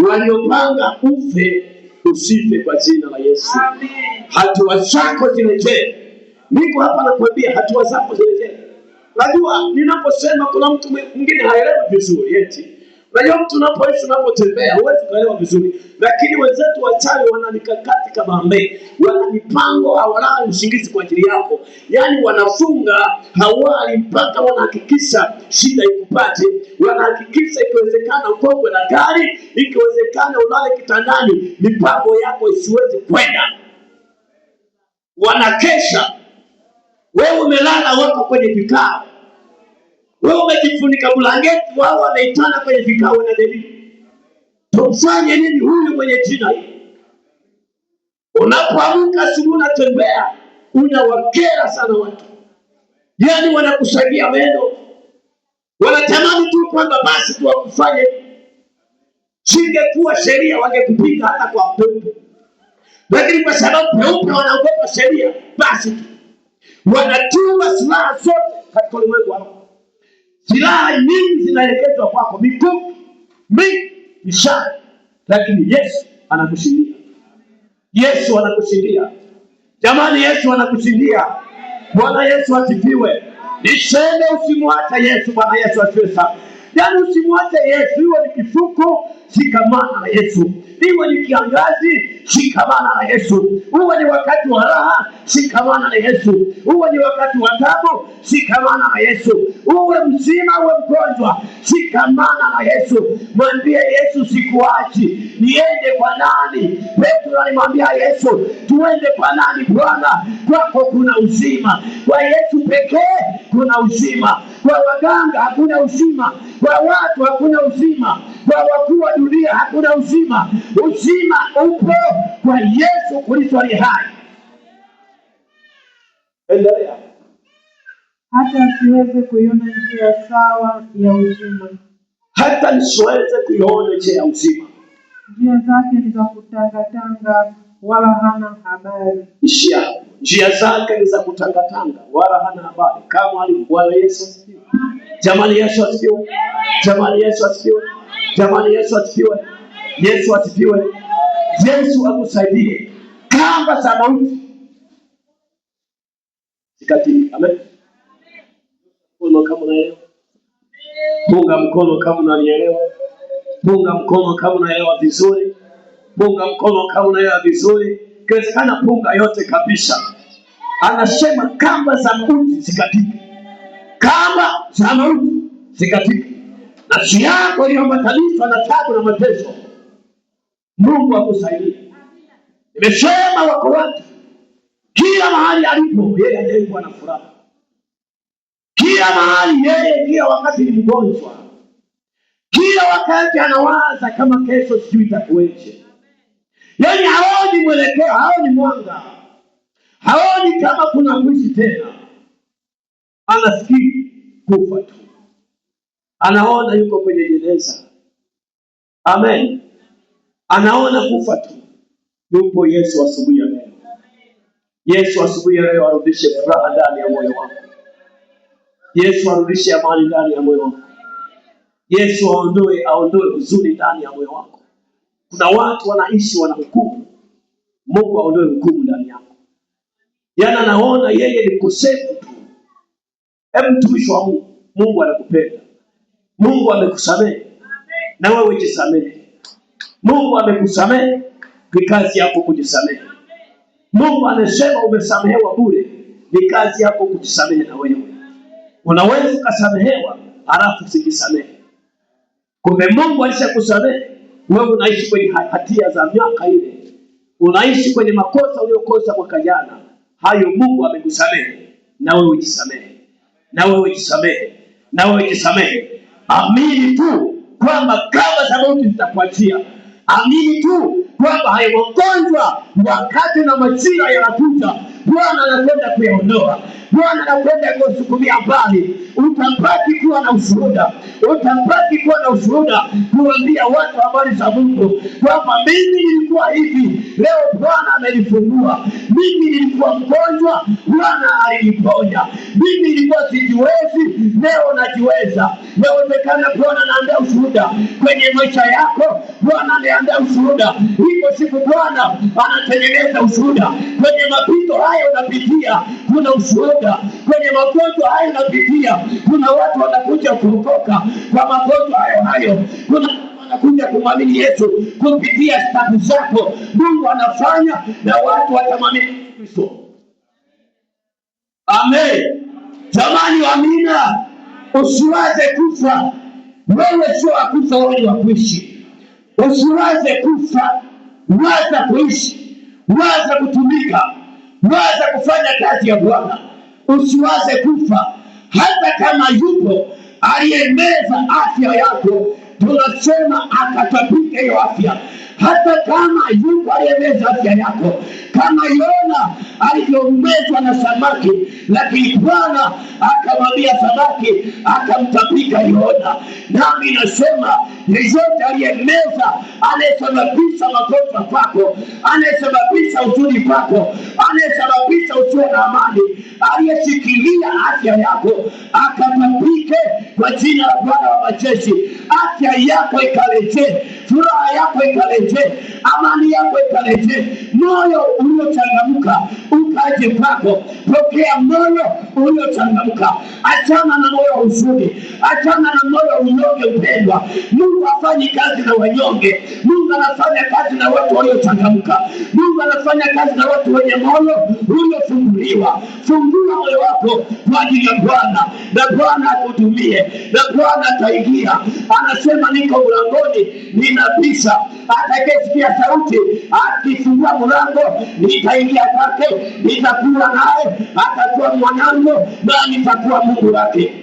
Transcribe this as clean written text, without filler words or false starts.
waliopanga ufe usife kwa jina la Yesu. Amen. Hatua zako zirejee. Niko hapa nakwambia hatua zako zirejee. Unajua ninaposema kuna mtu mwingine haelewi vizuri eti. Unajua mtu unapoishi unapotembea huwezi kuelewa vizuri. Lakini wenzetu wachawi wana mikakati kama mbe. Wana mipango hawalali usingizi kwa ajili yako. Yaani wanafunga hawali mpaka wanahakikisha shida ikupate. Wanahakikisha ikiwezekana ukongwe na gari, ikiwezekana ulale kitandani, mipango yako isiwezi kwenda. Wanakesha. Wewe umelala wako kwenye vikao. Wewe umejifunika blanketi, wao wameitana kwenye vikao na dalili. Tumfanye nini huyu mwenye jina hili? Unapoamka asubuhi unatembea, unawakera sana watu. Yaani wanakusaidia meno. Wanatamani tu kwamba basi tu wakufanye. Singekuwa sheria wangekupiga hata kwa peupe. Lakini kwa sababu peupe wanaogopa sheria, basi tu wanatuma silaha zote katika ulimwengu wao. Silaha nyingi zinaelekezwa kwako, mikuki, mishale. Lakini Yesu anakushindia. Yesu anakushindia. Jamani, Yesu anakushindia. Bwana Yesu asifiwe. Niseme usimwache Yesu. Bwana Yesu asifiwe sana. Yaani usimwache Yesu. Iwe ni kifuko, shikamana na Yesu. Iwe ni kiangazi, shikamana na Yesu. Uwe ni wakati wa raha, shikamana na Yesu. Uwe ni wakati wa taabu, shikamana na Yesu. Uwe mzima, uwe mgonjwa, shikamana na Yesu. Mwambie Yesu, sikuachi. Niende kwa nani? Petro alimwambia Yesu, tuende kwa nani Bwana? Kwako kuna uzima. Kwa Yesu pekee kuna uzima. Kwa waganga hakuna uzima. Kwa watu hakuna uzima. Kwa wakuu wa dunia hakuna uzima. Uzima upo kwa Yesu Kristo aliye hai. Endelea. Hata siweze kuiona njia sawa ya uzima. Hata nisiweze kuiona njia ya uzima. Njia zake ni za kutangatanga, wala hana habari. Njia zake ni za kutangatanga, wala hana habari. Kama alivyo Bwana Yesu asifiwe. Jamani, Yesu asifiwe. Jamani, Yesu asifiwe. Jamani, Yesu asifiwe. Yesu asifiwe. Yesu akusaidie. Kamba za mauti sikatili. Amen. Mkono kama unaelewa. Punga mkono kama unanielewa. Punga mkono kama unaelewa vizuri. Punga mkono kama unaelewa vizuri. Kiwezekana punga yote kabisa. Anasema kamba za mauti sikatili. Kamba za mauti sikatili. Nafsi yako iliyoambatanishwa na taabu na mateso, Mungu akusaidie. Nimesema wako watu kila mahali alipo yeye hajaikuwa na furaha. Kila mahali yeye kila wakati ni mgonjwa. Kila wakati anawaza kama kesho sijui itakuweje. Yaani haoni mwelekeo, haoni mwanga. Haoni kama kuna kuishi tena. Anasikia kufa tu. Anaona yuko kwenye jeneza. Amen. Anaona kufa tu. Yupo Yesu asubuhi ya leo. Yesu asubuhi ya leo arudishe furaha ndani ya moyo wako. Yesu arudishe amani ndani ya moyo wako. Yesu aondoe huzuni ndani ya moyo wako. Kuna watu wanaishi wanahukumu. Mungu aondoe hukumu ndani yako. Yaani anaona yeye ni mkosefu tu. Hebu mtumishi wa Mungu, Mungu anakupenda. Mungu amekusamehe. Na wewe jisamehe. Mungu amekusamehe, ni kazi yako kujisamehe. Mungu amesema umesamehewa bure, ni kazi yako kujisamehe na wewe. Unaweza kusamehewa halafu usijisamehe. Kumbe Mungu alishakusamehe, wewe unaishi kwenye hatia za miaka ile. Unaishi kwenye makosa uliyokosa mwaka jana. Hayo Mungu amekusamehe, na wewe ujisamehe. Na wewe ujisamehe. Na wewe ujisamehe. Amini tu kwamba kama za mauti zitakuachia. Amini tu kwamba hayo magonjwa wakati na majira yanakuja, Bwana anakwenda kuyaondoa. Bwana anakwenda kusukumia mbali. Utabaki kuwa na ushuhuda. Utabaki kuwa na ushuhuda kuambia watu habari za Mungu kwamba mimi nilikuwa hivi, leo Bwana amenifungua. Mimi nilikuwa mgonjwa, Bwana aliniponya. Mimi nilikuwa sijiwezi, leo najiweza. Inawezekana Bwana anaandaa ushuhuda kwenye maisha yako. Bwana unaanza ushuhuda. Iko siku Bwana anatengeneza ushuhuda. Kwenye mapito hayo unapitia kuna ushuhuda. Kwenye magonjwa hayo unapitia kuna watu wanakuja kuokoka kwa magonjwa hayo. Kuna wanakuja kumwamini Yesu kupitia stabu zako. Mungu anafanya na watu watamwamini Kristo. Amen. Jamani, amina. Usiwaze kufa. Wewe sio akufa, wewe ni wa kuishi. Usiwaze kufa, waza kuishi, waza kutumika, waza kufanya kazi ya Bwana. Usiwaze kufa. Hata kama yupo aliyemeza afya yako, tunasema akatapike hiyo afya. Hata kama yupo aliyemeza afya yako, kama Yona alivyomezwa na samaki, lakini Bwana akamwambia samaki akamtapika Yona. Nami nasema yeyote aliyemeza, anayesababisha magonjwa kwako, anayesababisha huzuni kwako, anayesababisha usiwe na amani, aliyeshikilia afya yako, akatapike kwa jina la Bwana wa majeshi. Afya yako ikarejee, furaha yako ikarejee, amani yako ikarejee, moyo uliochangamka ukaje kwako. Pokea moyo uliochangamka. Achana na moyo wa huzuni, achana na moyo unyonge. Mpendwa, Mungu hafanyi kazi na wanyonge. Mungu anafanya kazi na watu waliochangamka. Mungu anafanya kazi na watu wenye moyo uliofunguliwa. Fungua moyo wako kwa ajili ya Bwana, na Bwana akuhudumie, na Bwana ataingia. Anasema niko mlangoni ninabisha, atakayesikia sauti akifungua mlango nitaingia kwake, nitakuwa naye, atakuwa mwanangu na nitakuwa Mungu wake.